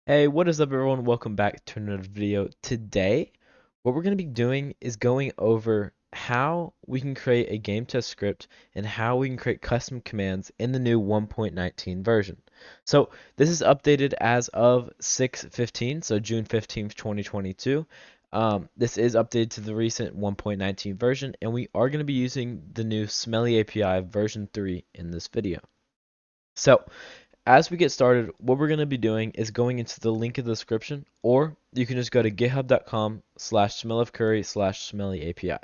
Hey, what is up everyone? Welcome back to another video. Today, what we're going to be doing is going over how we can create a game test script and how we can create custom commands in the new 1.19 version. So this is updated as of 6/15, so June 15th, 2022. This is updated to the recent 1.19 version, and we are going to be using the new Smelly API version 3 in this video. So as we get started, what we're going to be doing is going into the link in the description, or you can just go to github.com/smellofcurry/smelly-api.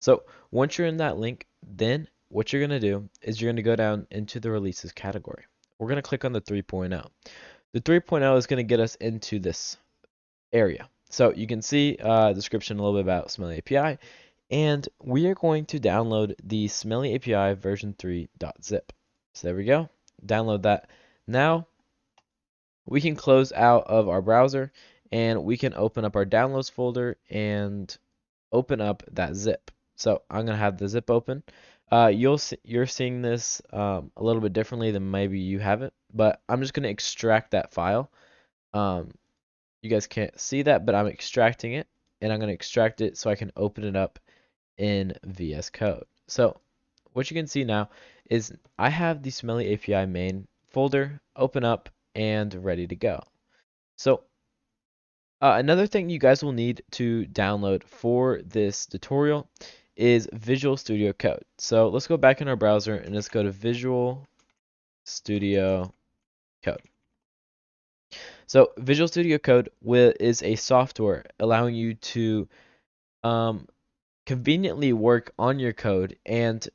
So once you're in that link, then what you're going to do is you're going to go down into the releases category. We're going to click on the 3.0. The 3.0 is going to get us into this area. So you can see description a little bit about Smelly API, and we are going to download the Smelly API version 3.zip. So there we go. Download that. Now we can close out of our browser and we can open up our downloads folder and open up that zip. So I'm gonna have the zip open. You're seeing this a little bit differently than maybe you have it, but I'm just gonna extract that file. You guys can't see that, but I'm extracting it, and I'm gonna extract it so I can open it up in VScode. So what you can see now is I have the Smelly API main folder open up and ready to go. So another thing you guys will need to download for this tutorial is Visual Studio Code. So let's go back in our browser and let's go to Visual Studio Code. So Visual Studio Code is a software allowing you to conveniently work on your code, and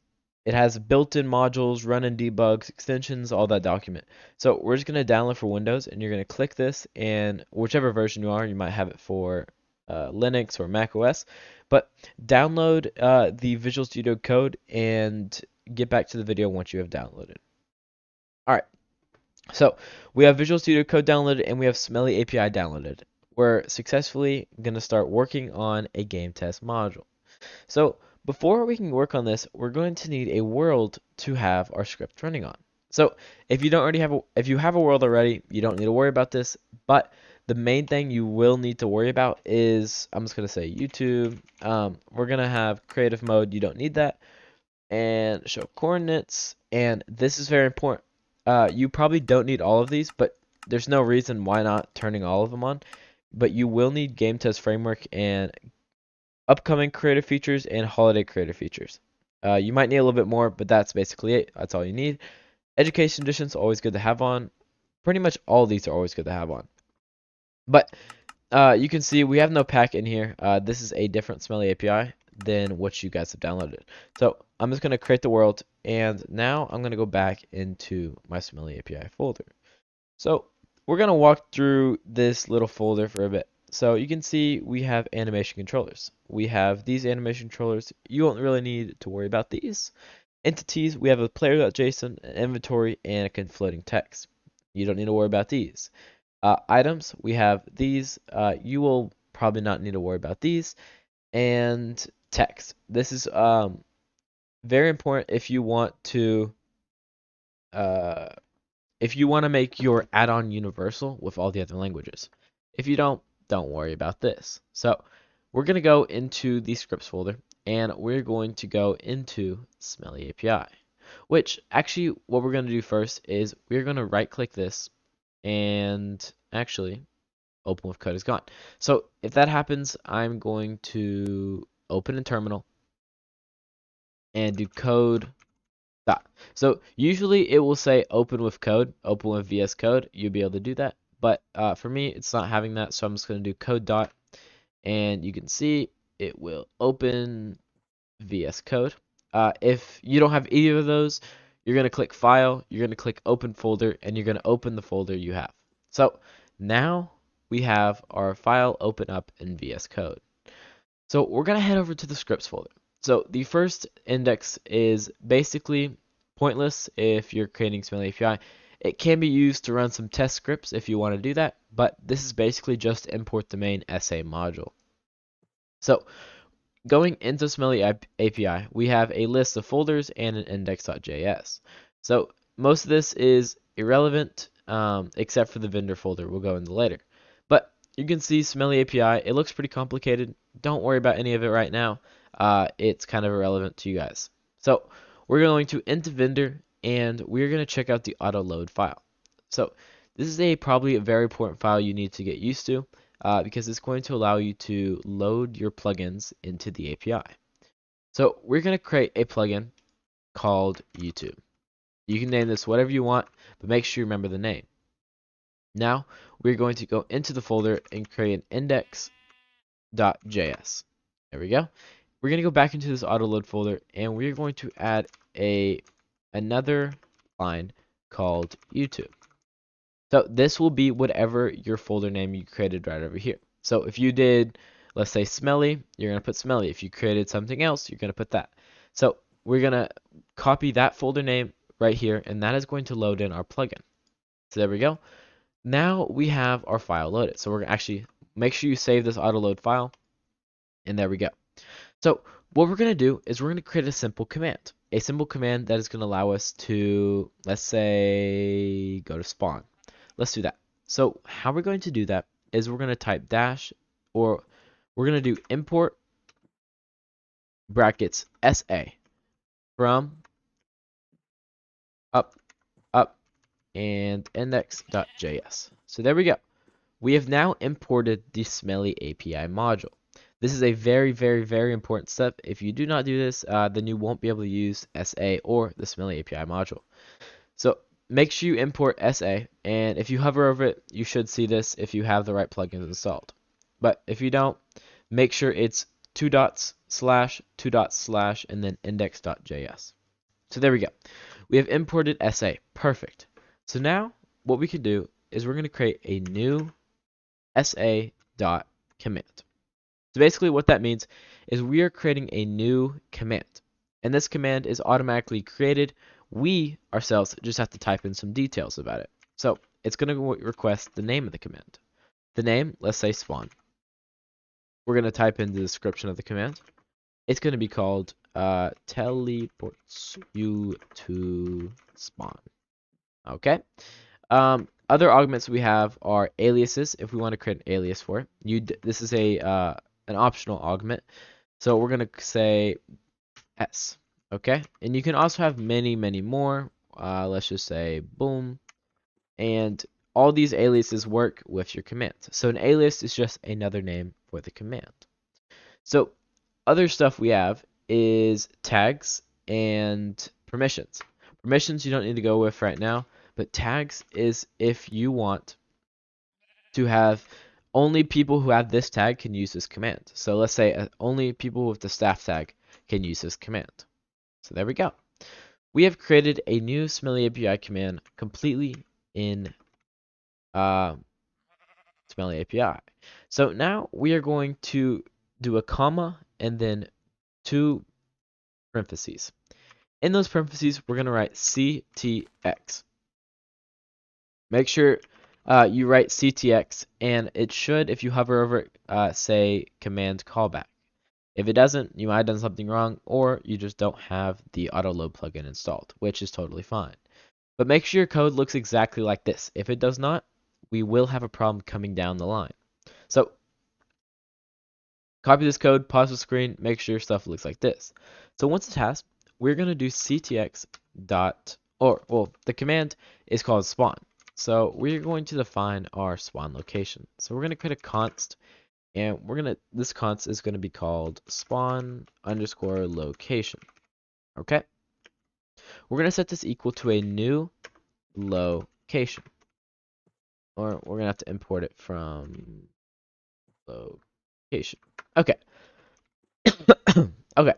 it has built-in modules, run-in debugs, extensions, all that document. So we're just going to download for Windows, and you're going to click this, and whichever version you are, you might have it for Linux or Mac OS, but download the Visual Studio Code and get back to the video once you have downloaded. All right, so we have Visual Studio Code downloaded, and we have Smelly API downloaded. We're successfully going to start working on a game test module. So before we can work on this, we're going to need a world to have our script running on. So if you have a world already, you don't need to worry about this. But the main thing you will need to worry about is, I'm just gonna say YouTube. We're gonna have creative mode. You don't need that, and show coordinates. And this is very important. You probably don't need all of these, but there's no reason why not turning all of them on. But you will need game test framework and upcoming creative features and holiday creative features. You might need a little bit more, but that's basically it. That's all you need. Education editions always good to have on. Pretty much all these are always good to have on. But you can see we have no pack in here. This is a different Smelly API than what you guys have downloaded. So I'm just going to create the world, and now I'm going to go back into my Smelly API folder. So we're going to walk through this little folder for a bit. So you can see we have animation controllers. We have these animation controllers. You won't really need to worry about these. Entities, we have a player.json, an inventory, and a floating text. You don't need to worry about these. Items, we have these. You will probably not need to worry about these. And text. This is very important if you want to make your add-on universal with all the other languages. If you don't worry about this. So we're going to go into the scripts folder, and we're going to go into Smelly API, which actually what we're going to do first is we're going to right click this, and actually open with code is gone. So if that happens, I'm going to open in terminal and do code. So usually it will say open with code, open with VS Code. You'll be able to do that. But for me, it's not having that, so I'm just going to do code dot, and you can see it will open VS Code. If you don't have either of those, you're going to click File, you're going to click Open Folder, and you're going to open the folder you have. So now we have our file open up in VS Code. So we're going to head over to the scripts folder. So the first index is basically pointless if you're creating Smelly API. It can be used to run some test scripts if you want to do that, but this is basically just to import the main SA module. So going into Smelly API, we have a list of folders and an index.js. So most of this is irrelevant. except for the vendor folder. We'll go into later. But you can see Smelly API. It looks pretty complicated. Don't worry about any of it right now. It's kind of irrelevant to you guys. So we're going to int vendor, and we're going to check out the auto load file. So this is probably a very important file you need to get used to because it's going to allow you to load your plugins into the API. So we're going to create a plugin called YouTube. You can name this whatever you want, but make sure you remember the name. Now we're going to go into the folder and create an index.js. There we go. We're going to go back into this autoload folder, and we're going to add another line called YouTube. So this will be whatever your folder name you created right over here. So if you did, let's say Smelly, you're going to put Smelly. If you created something else, you're going to put that. So we're going to copy that folder name right here, and that is going to load in our plugin. So there we go. Now we have our file loaded. So we're going to actually make sure you save this autoload file, and there we go. So what we're going to do is we're going to create a simple command that is going to allow us to, let's say, go to spawn. Let's do that. So how we're going to do that is we're going to type dash, or we're going to do import brackets SA from up and index.js. So there we go. We have now imported the Smelly API module. This is a very, very, very important step. If you do not do this, then you won't be able to use SA or the Smelly API module. So make sure you import SA, and if you hover over it, you should see this if you have the right plugins installed. But if you don't, make sure it's 2 dots slash 2 dots slash and then index.js. So there we go. We have imported SA. Perfect. So now what we can do is we're going to create a new SA.command. So basically what that means is we are creating a new command. And this command is automatically created. We ourselves just have to type in some details about it. So it's going to request the name of the command. The name, let's say spawn. We're going to type in the description of the command. It's going to be called teleports you to spawn. Okay. Other augments we have are aliases. If we want to create an alias for it, this is an optional augment. So we're going to say S. Okay. And you can also have many, many more. Let's just say boom. And all these aliases work with your command. So an alias is just another name for the command. So other stuff we have is tags and permissions. Permissions you don't need to go with right now, but tags is if you want to have only people who have this tag can use this command. So let's say only people with the staff tag can use this command. So there we go. We have created a new Smelly API command completely in Smelly API. So now we are going to do a comma and then 2 parentheses. In those parentheses, we're going to write CTX. Make sure you write CTX, and it should, if you hover over it, say command callback. If it doesn't, you might have done something wrong, or you just don't have the autoload plugin installed, which is totally fine. But make sure your code looks exactly like this. If it does not, we will have a problem coming down the line. So copy this code, pause the screen, make sure your stuff looks like this. So once it has, we're going to do ctx dot, the command is called spawn. So we're going to define our spawn location. So we're going to create a const, and this const is going to be called spawn underscore location. Okay. We're going to set this equal to a new location. Or we're going to have to import it from location. Okay. Okay.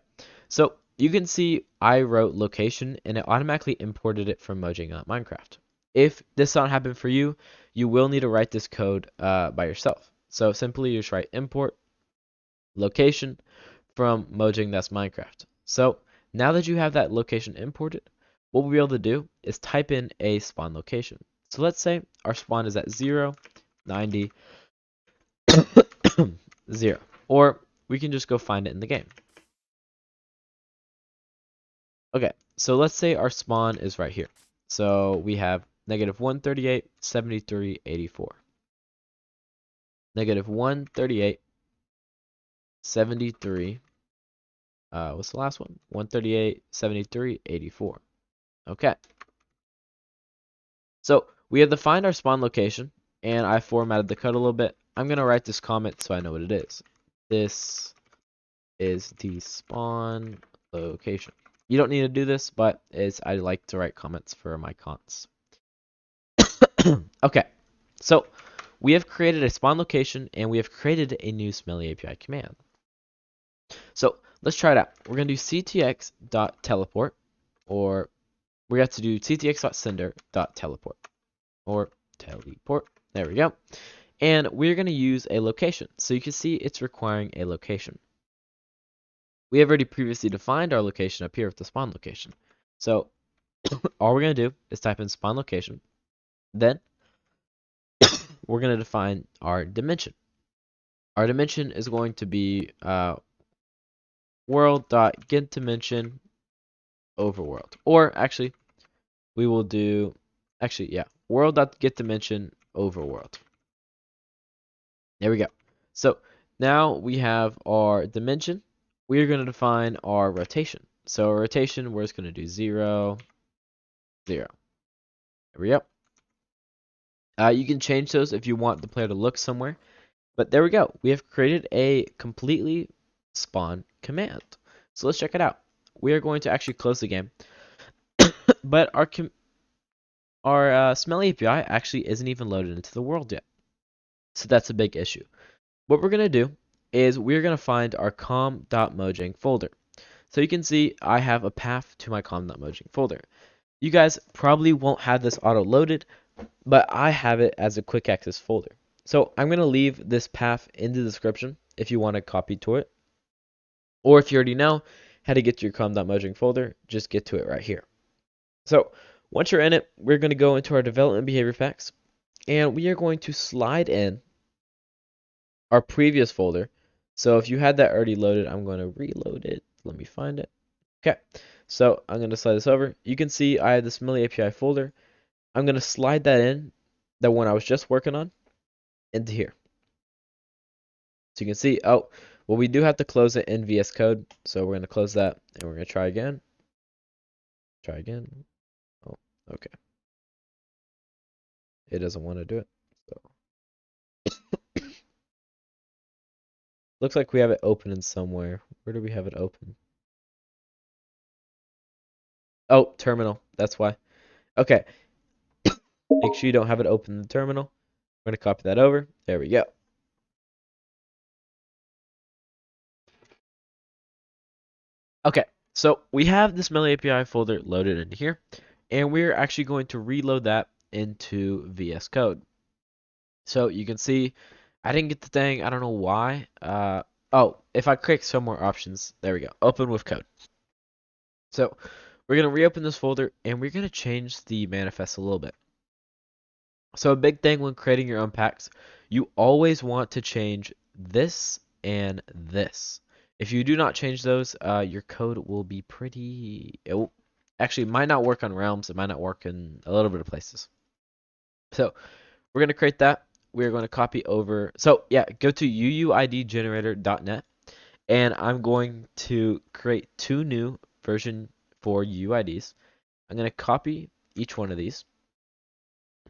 So you can see I wrote location and it automatically imported it from mojang.minecraft. If this don't happen for you, you will need to write this code by yourself. So simply you just write import location from mojang.minecraft. So now that you have that location imported, what we'll be able to do is type in a spawn location. So let's say our spawn is at 0, 90, 0. Or we can just go find it in the game. Okay, so let's say our spawn is right here. So we have negative 138, 73, 84. Negative 138, 73. What's the last one? 138, 73, 84. Okay. So we have defined our spawn location, and I formatted the code a little bit. I'm going to write this comment so I know what it is. This is the spawn location. You don't need to do this, but I like to write comments for my cons. Okay, so we have created a spawn location, and we have created a new Smelly API command. So let's try it out. We're going to do ctx.teleport, or we have to do ctx.sender.teleport, or teleport. There we go. And we're going to use a location. So you can see it's requiring a location. We have already previously defined our location up here with the spawn location. So all we're going to do is type in spawn location. Then we're going to define our dimension. Our dimension is going to be world.getDimension overworld. Or actually, we will do, world.getDimension overworld. There we go. So now we have our dimension. We're going to define our rotation. So our rotation, we're just going to do 0, 0. There we go. You can change those if you want the player to look somewhere. But there we go. We have created a completely spawn command. So let's check it out. We are going to actually close the game. But our Smelly API actually isn't even loaded into the world yet. So that's a big issue. What we're going to do is we're going to find our Com.Mojang folder. So you can see I have a path to my Com.Mojang folder. You guys probably won't have this auto loaded, but I have it as a quick access folder. So I'm going to leave this path in the description if you want to copy to it. Or if you already know how to get to your Com.Mojang folder, just get to it right here. So once you're in it, we're going to go into our development behavior facts, and we are going to slide in our previous folder. So if you had that already loaded, I'm going to reload it. Let me find it. Okay, so I'm going to slide this over. You can see I have the Smelly API folder. I'm going to slide that in, the one I was just working on, into here. So you can see, oh, well, we do have to close it in VScode. So we're going to close that, and we're going to try again. Try again. Oh, okay. It doesn't want to do it. So looks like we have it open in somewhere. Where do we have it open? Oh, terminal. That's why. Okay. Make sure you don't have it open in the terminal. We're going to copy that over. There we go. Okay, so we have this Smelly API folder loaded into here, and we're actually going to reload that into VS Code. So you can see I didn't get the thing. I don't know why. Oh, if I click some more options, there we go. Open with code. So we're going to reopen this folder, and we're going to change the manifest a little bit. So a big thing when creating your own packs, you always want to change this and this. If you do not change those, your code will be pretty... Actually, it might not work on realms. It might not work in a little bit of places. So we're going to create that. We're going to copy over. So yeah, go to uuidgenerator.net, and I'm going to create 2 new version 4 UUIDs. I'm going to copy each one of these,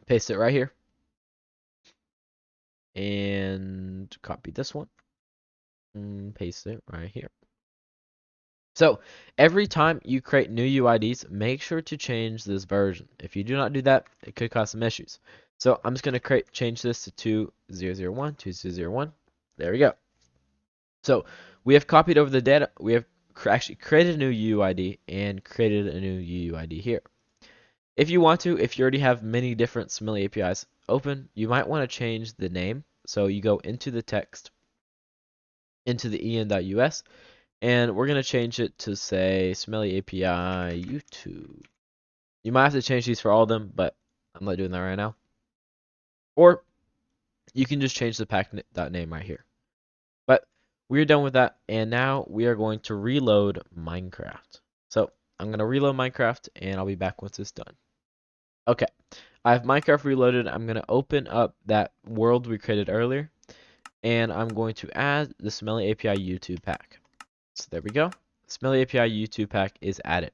paste it right here, and copy this one, and paste it right here. So every time you create new UIDs, make sure to change this version. If you do not do that, it could cause some issues. So I'm just going to change this to 2001, 2001. There we go. So we have copied over the data. We have actually created a new UUID and created a new UUID here. If you want to, if you already have many different Smelly APIs open, you might want to change the name. So you go into the text, into the en.us, and we're going to change it to say Smelly API YouTube. You might have to change these for all of them, but I'm not doing that right now. Or you can just change the pack.name right here. But we're done with that, and now we are going to reload Minecraft. So I'm going to reload Minecraft, and I'll be back once it's done. Okay, I have Minecraft reloaded. I'm going to open up that world we created earlier, and I'm going to add the Smelly API YouTube pack. So there we go. Smelly API YouTube pack is added.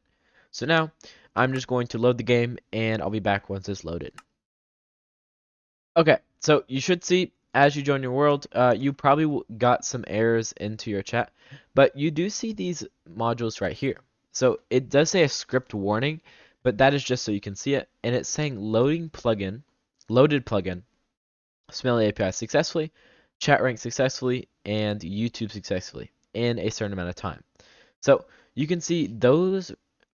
So now I'm just going to load the game, and I'll be back once it's loaded. Okay, so you should see as you join your world, you probably got some errors into your chat, but you do see these modules right here. So it does say a script warning, but that is just so you can see it, and it's saying loaded plugin, Smelly API successfully, chat rank successfully, and YouTube successfully in a certain amount of time. So you can see those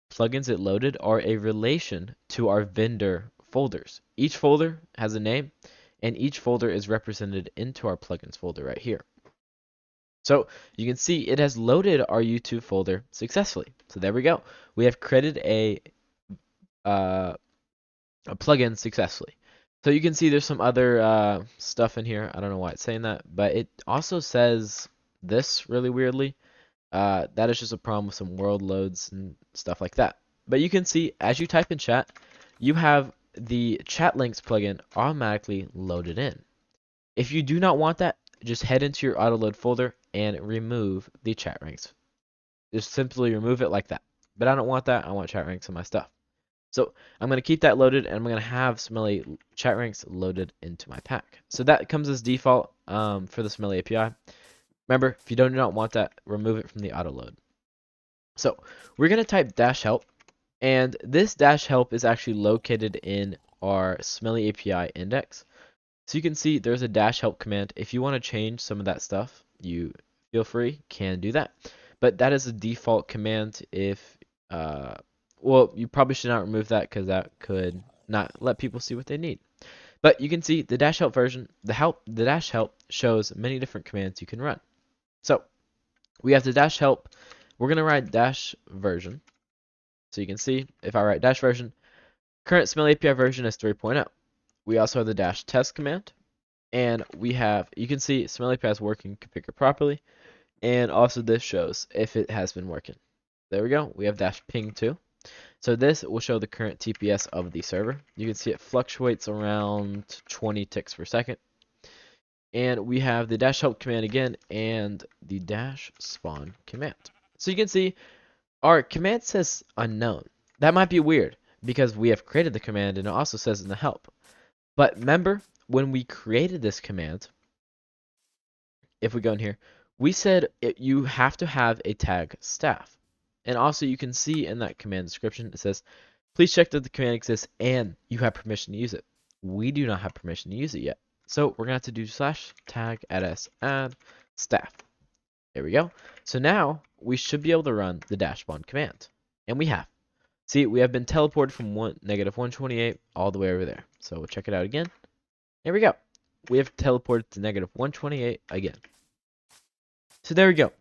plugins it loaded are a relation to our vendor folders. Each folder has a name, and each folder is represented into our plugins folder right here. So you can see it has loaded our YouTube folder successfully. So there we go. We have created a plugin successfully. So you can see there's some other stuff in here. I don't know why it's saying that, but it also says this really weirdly. That is just a problem with some world loads and stuff like that. But you can see as you type in chat, you have the chat links plugin automatically loaded in. If you do not want that, just head into your autoload folder and remove the chat ranks. Just simply remove it like that. But I don't want that. I want chat ranks on my stuff. So I'm going to keep that loaded, and I'm going to have Smelly chat ranks loaded into my pack. So that comes as default for the Smelly API. Remember, if you do not want that, remove it from the auto load. So we're going to type -help, and this -help is actually located in our Smelly API index. So you can see there's a -help command. If you want to change some of that stuff, you feel free, can do that. But that is a default command. If well, you probably should not remove that because that could not let people see what they need. But you can see the -help version, the -help shows many different commands you can run. So we have the -help. We're going to write -version. So you can see if I write -version, current Smelly API version is 3.0. We also have the -test command, and we have, you can see Smelly API is working configured properly, and also this shows if it has been working. There we go. We have -ping too. So this will show the current TPS of the server. You can see it fluctuates around 20 ticks per second. And we have the -help command again and the -spawn command. So you can see our command says unknown. That might be weird because we have created the command and it also says in the help. But remember, when we created this command, if we go in here, we said you have to have a tag staff. And also you can see in that command description, it says, please check that the command exists and you have permission to use it. We do not have permission to use it yet. So we're going to have to do /tag add staff. There we go. So now we should be able to run the -spawn command. And we have. See, we have been teleported from -128 all the way over there. So we'll check it out again. There we go. We have teleported to -128 again. So there we go.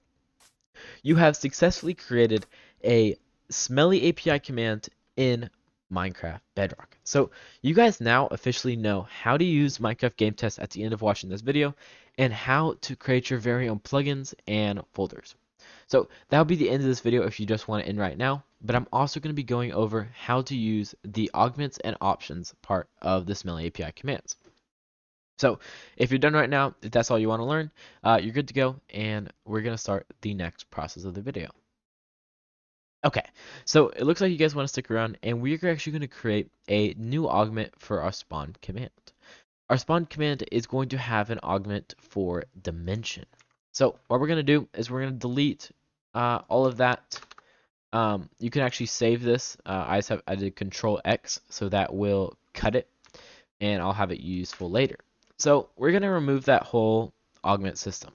You have successfully created a Smelly API command in Minecraft Bedrock. So you guys now officially know how to use Minecraft Gametest at the end of watching this video and how to create your very own plugins and folders. So that'll be the end of this video if you just want to end right now, but I'm also going to be going over how to use the augments and options part of the Smelly API commands. So if you're done right now, if that's all you want to learn, you're good to go, and we're going to start the next process of the video. Okay, so it looks like you guys want to stick around, and we're actually going to create a new augment for our spawn command. Our spawn command is going to have an augment for dimension. So what we're going to do is we're going to delete all of that. You can actually save this. I did Control X, so that will cut it, and I'll have it useful later. So we're going to remove that whole augment system.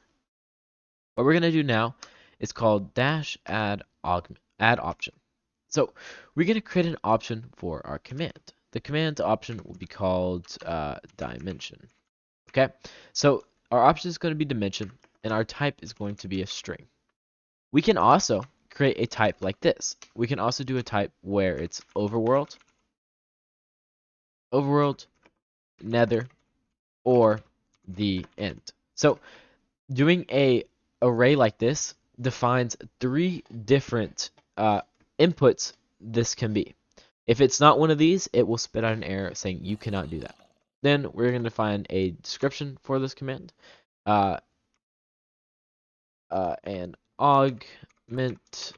What we're going to do now is called -add option. So we're going to create an option for our command. The command option will be called dimension. Okay, so our option is going to be dimension, and our type is going to be a string. We can also create a type like this. We can also do a type where it's overworld, nether, or the end. So doing a array like this defines 3 different inputs this can be. If it's not one of these, it will spit out an error saying you cannot do that. Then we're going to find a description for this command. And augment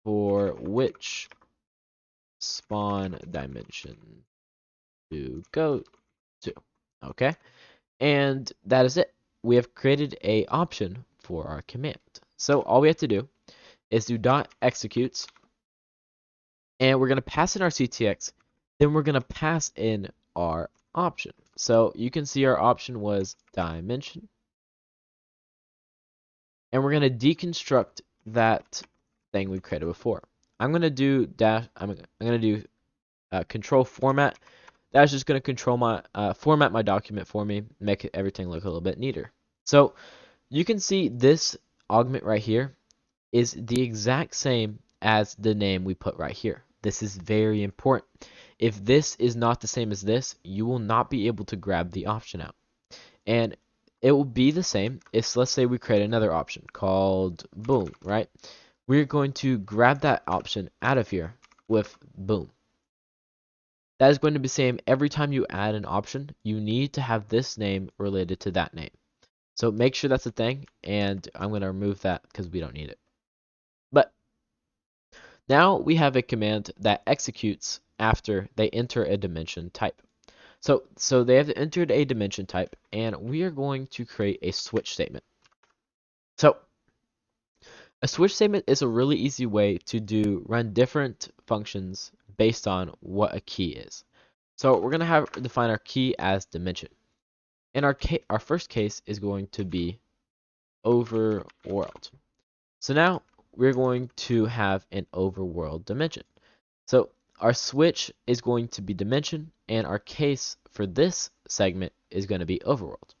for which spawn dimension to go to. Okay, and that is it. We have created a option for our command. So all we have to do is do dot executes, and we're going to pass in our CTX. Then we're going to pass in our option. So you can see our option was dimension, and we're going to deconstruct that thing we created before. I'm going to do I'm going to do control format. That's just going to control my format my document for me, make everything look a little bit neater. So you can see this augment right here is the exact same as the name we put right here. This is very important. If this is not the same as this, you will not be able to grab the option out. And it will be the same if, let's say, we create another option called boom, right? We're going to grab that option out of here with boom. That is going to be the same every time you add an option. You need to have this name related to that name. So make sure that's a thing, and I'm going to remove that because we don't need it. But now we have a command that executes after they enter a dimension type. So they have entered a dimension type, and we are going to create a switch statement. So a switch statement is a really easy way to run different functions based on what a key is. So we're going to define our key as dimension. And our first case is going to be overworld. So now we're going to have an overworld dimension. So our switch is going to be dimension, and our case for this segment is going to be overworld.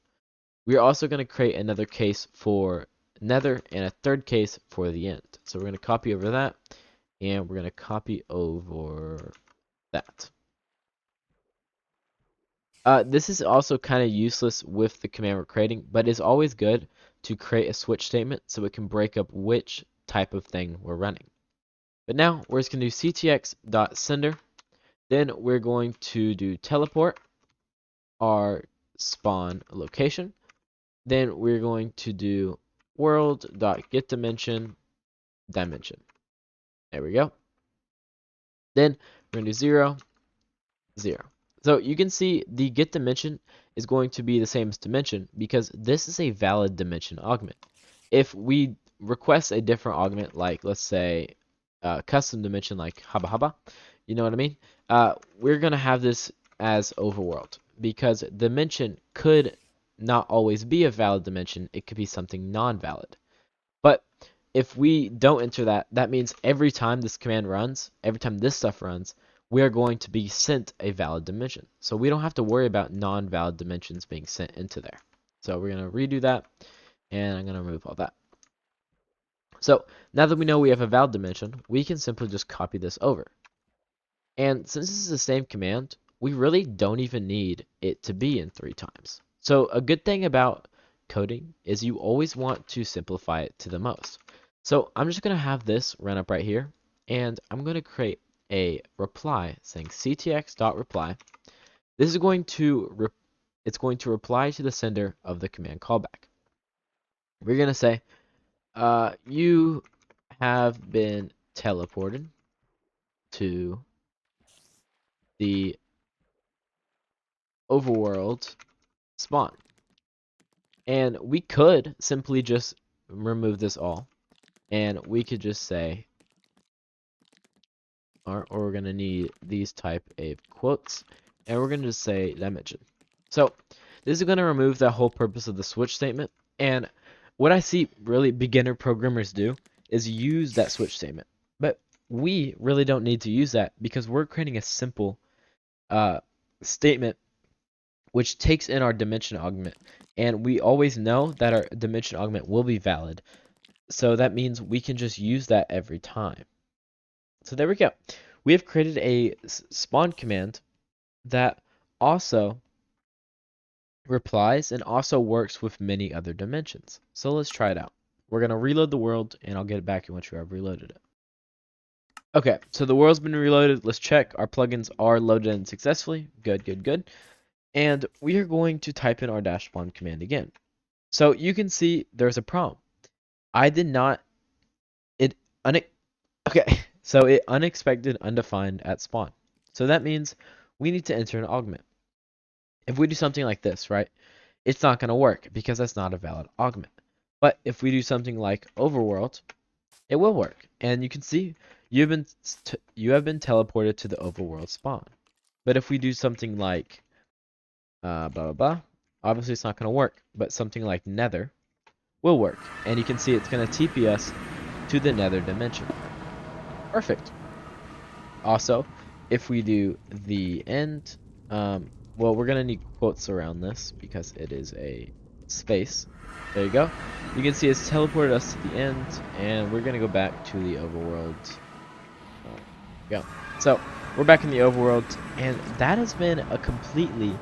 We are also going to create another case for nether and a third case for the end. So we're going to copy over that, and we're going to copy over that. This is also kind of useless with the command we're creating, but it's always good to create a switch statement so it can break up which type of thing we're running. But now we're just going to do ctx.sender. Then we're going to do teleport our spawn location. Then we're going to do world.getDimension dimension. There we go. Then we're going to do 0, 0. So you can see the get dimension is going to be the same as dimension because this is a valid dimension augment. If we request a different augment, like let's say custom dimension like haba haba, you know what I mean? We're going to have this as overworld because dimension could not always be a valid dimension. It could be something non-valid. But if we don't enter that, that means every time this command runs, every time this stuff runs, we are going to be sent a valid dimension. So we don't have to worry about non-valid dimensions being sent into there. So we're going to redo that, and I'm going to remove all that. So now that we know we have a valid dimension, we can simply just copy this over. And since this is the same command, we really don't even need it to be in 3 times. So a good thing about coding is you always want to simplify it to the most. So I'm just going to have this run up right here, and I'm going to create a reply saying ctx.reply. This is going to reply to the sender of the command callback. We're going to say you have been teleported to the overworld spawn. And we could simply just remove this all, and we could just say or we're going to need these type of quotes, and we're going to just say dimension. So this is going to remove the whole purpose of the switch statement, and what I see really beginner programmers do is use that switch statement, but we really don't need to use that because we're creating a simple statement which takes in our dimension augment, and we always know that our dimension augment will be valid, so that means we can just use that every time. So there we go. We have created a spawn command that also replies and also works with many other dimensions. So let's try it out. We're going to reload the world, and I'll get it back once we have reloaded it. Okay, so the world's been reloaded. Let's check. Our plugins are loaded in successfully. Good, good, good. And we are going to type in our dash spawn command again. So you can see there's a problem. I did not, it, okay, so it unexpected undefined at spawn. So that means we need to enter an augment. If we do something like this, right, it's not going to work because that's not a valid augment. But if we do something like overworld, it will work. And you can see you have been teleported to the overworld spawn. But if we do something like blah blah blah, obviously it's not going to work. But something like nether will work. And you can see it's going to TP us to the nether dimension. Perfect. Also, if we do the end, well, we're gonna need quotes around this because it is a space. There you go. You can see it's teleported us to the end, and we're gonna go back to the overworld. Go. So we're back in the overworld, and that has been a completely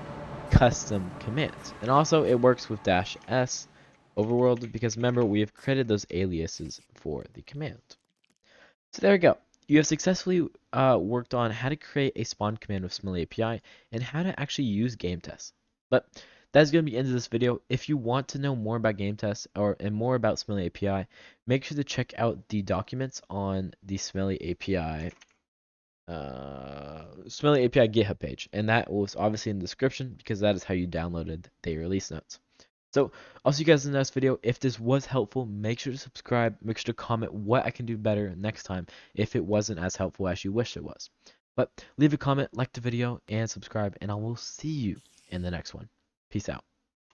custom command. And also, it works with -s overworld because remember we have created those aliases for the command. So there we go. You have successfully worked on how to create a spawn command with Smelly API and how to actually use Gametest. But that's going to be the end of this video. If you want to know more about Gametest and more about Smelly API, make sure to check out the documents on the Smelly API GitHub page, and that was obviously in the description because that is how you downloaded the release notes. So I'll see you guys in the next video. If this was helpful, make sure to subscribe. Make sure to comment what I can do better next time if it wasn't as helpful as you wish it was. But leave a comment, like the video, and subscribe, and I will see you in the next one. Peace out.